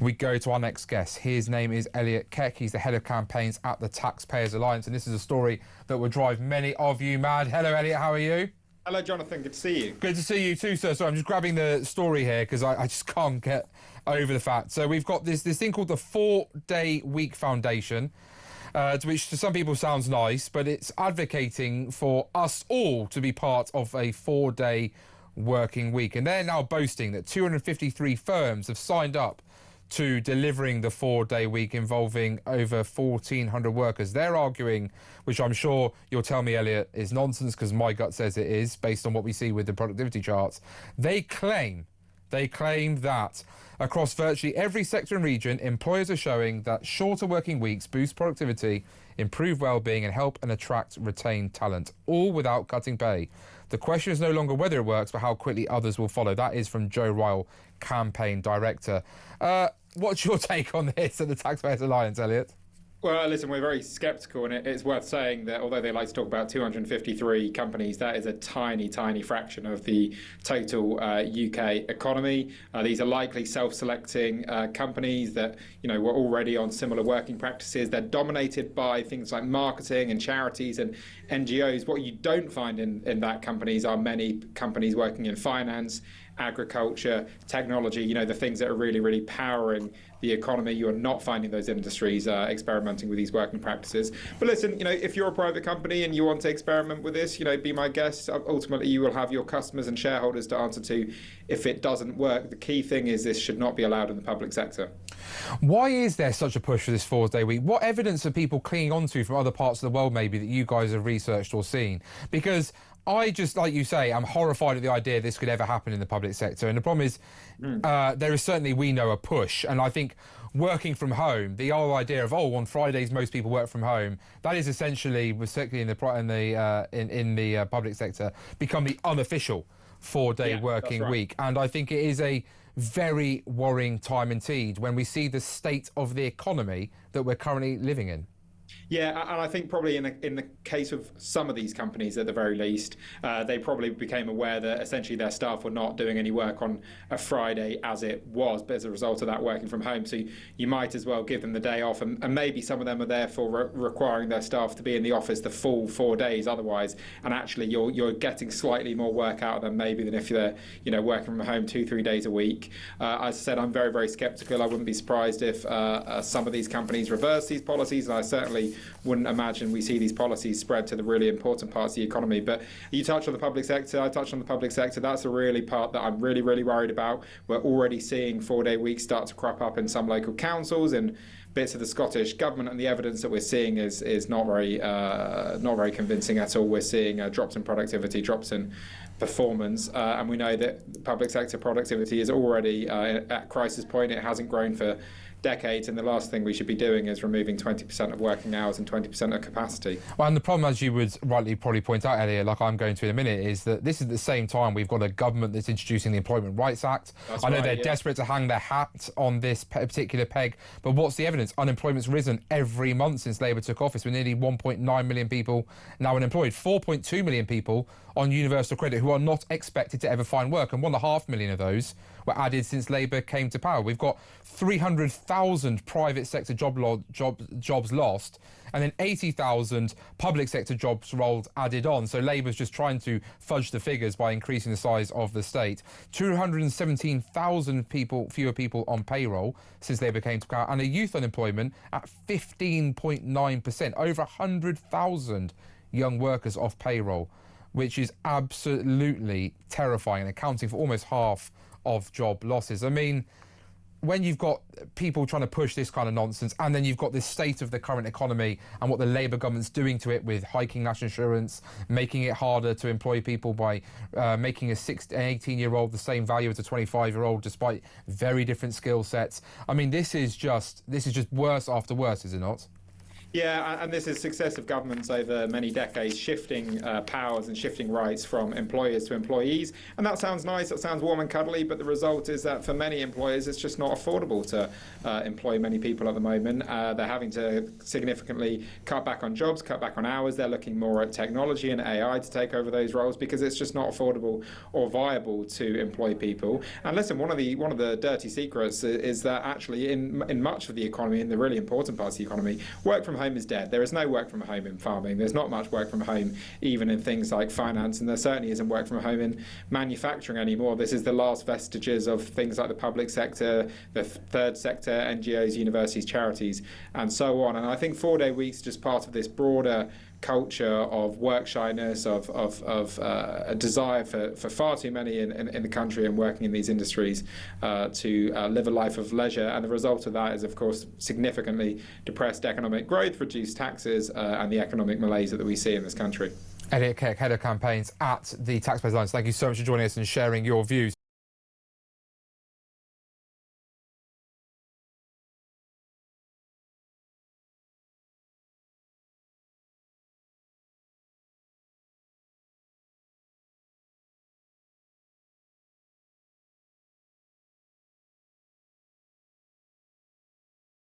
We go to our next guest. His name is Elliot Keck. He's the head of campaigns at the Taxpayers Alliance, and this is a story that will drive many of you mad. Hello, Elliot. How are you? Hello, Jonathan. Good to see you. Good to see you too, sir. So I'm just grabbing the story here because I just can't get over the fact. So we've got this thing called the 4-Day Week Foundation, which to some people sounds nice, but it's advocating for us all to be part of a 4-day working week. And they're now boasting that 253 firms have signed up to delivering the 4-day week, involving over 1,400 workers. They're arguing, which I'm sure you'll tell me, Elliot, is nonsense, because my gut says it is, based on what we see with the productivity charts. They claim that across virtually every sector and region, employers are showing that shorter working weeks boost productivity, improve well-being and help and attract retain talent, all without cutting pay. The question is no longer whether it works, but how quickly others will follow. That is from Joe Ryle, campaign director. What's your take on this at the Taxpayers Alliance, Elliot? Well, listen, we're very sceptical, and it's worth saying that although they like to talk about 253 companies, that is a tiny, tiny fraction of the total UK economy. These are likely self-selecting companies that, were already on similar working practices. They're dominated by things like marketing and charities and NGOs. What you don't find in that companies are many companies working in finance, agriculture, technology, the things that are really, really powering the economy. You are not finding those industries experimenting with these working practices. But listen, if you're a private company and you want to experiment with this, be my guest. Ultimately, you will have your customers and shareholders to answer to if it doesn't work. The key thing is this should not be allowed in the public sector. Why is there such a push for this 4-day week? What evidence are people clinging on to from other parts of the world, maybe, that you guys have researched or seen? Because I just, like you say, I'm horrified at the idea this could ever happen in the public sector. And the problem is, there is certainly, we know, a push. And I think working from home, the whole idea of, on Fridays most people work from home, that is essentially, particularly in the public sector, become the unofficial 4-day working week. And I think it is a very worrying time indeed when we see the state of the economy that we're currently living in. Yeah, and I think probably in the case of some of these companies, at the very least, they probably became aware that essentially their staff were not doing any work on a Friday as it was, but as a result of that working from home. So you might as well give them the day off, and maybe some of them are therefore requiring their staff to be in the office the full 4 days otherwise, and actually you're getting slightly more work out of them maybe than if they're working from home 2-3 days a week. As I said, I'm very, very sceptical. I wouldn't be surprised if some of these companies reverse these policies, and I certainly wouldn't imagine we see these policies spread to the really important parts of the economy. But you touched on the public sector, I touched on the public sector. That's a really part that I'm really, really worried about. We're already seeing 4-day weeks start to crop up in some local councils and bits of the Scottish government, and the evidence that we're seeing is not very convincing at all. We're seeing drops in productivity, drops in performance, and we know that public sector productivity is already at crisis point. It hasn't grown for decades, and the last thing we should be doing is removing 20% of working hours and 20% of capacity. Well, and the problem, as you would rightly probably point out, Elliot, like I'm going to in a minute, is that this is at the same time we've got a government that's introducing the Employment Rights Act. I know they're desperate to hang their hat on this particular peg, but what's the evidence? Unemployment's risen every month since Labour took office, with nearly 1.9 million people now unemployed, 4.2 million people on universal credit who are not expected to ever find work, and 1.5 million of those were added since Labour came to power. We've got 300,000 private sector jobs lost, and then 80,000 public sector jobs rolled added on. So Labour's just trying to fudge the figures by increasing the size of the state. 217,000 fewer people on payroll since Labour came to power, and a youth unemployment at 15.9%. Over 100,000 young workers off payroll, which is absolutely terrifying, accounting for almost half of job losses. I mean, when you've got people trying to push this kind of nonsense, and then you've got this state of the current economy and what the Labour government's doing to it with hiking national insurance, making it harder to employ people by making an 18-year-old the same value as a 25-year-old despite very different skill sets. I mean, this is just worse after worse, is it not? Yeah, and this is successive governments over many decades shifting powers and shifting rights from employers to employees. And that sounds nice, that sounds warm and cuddly, but the result is that for many employers, it's just not affordable to employ many people at the moment. They're having to significantly cut back on jobs, cut back on hours. They're looking more at technology and AI to take over those roles because it's just not affordable or viable to employ people. And listen, one of the dirty secrets is that actually in much of the economy, in the really important parts of the economy, work from home is dead. There is no work from home in farming. There's not much work from home even in things like finance, and there certainly isn't work from home in manufacturing anymore. This is the last vestiges of things like the public sector, the third sector, NGOs, universities, charities, and so on. And I think 4-day weeks is just part of this broader culture of work shyness, of a desire for far too many in the country and working in these industries to live a life of leisure. And the result of that is, of course, significantly depressed economic growth, reduced taxes, and the economic malaise that we see in this country. Elliot Keck, Head of Campaigns at the Taxpayers Alliance. Thank you so much for joining us and sharing your views.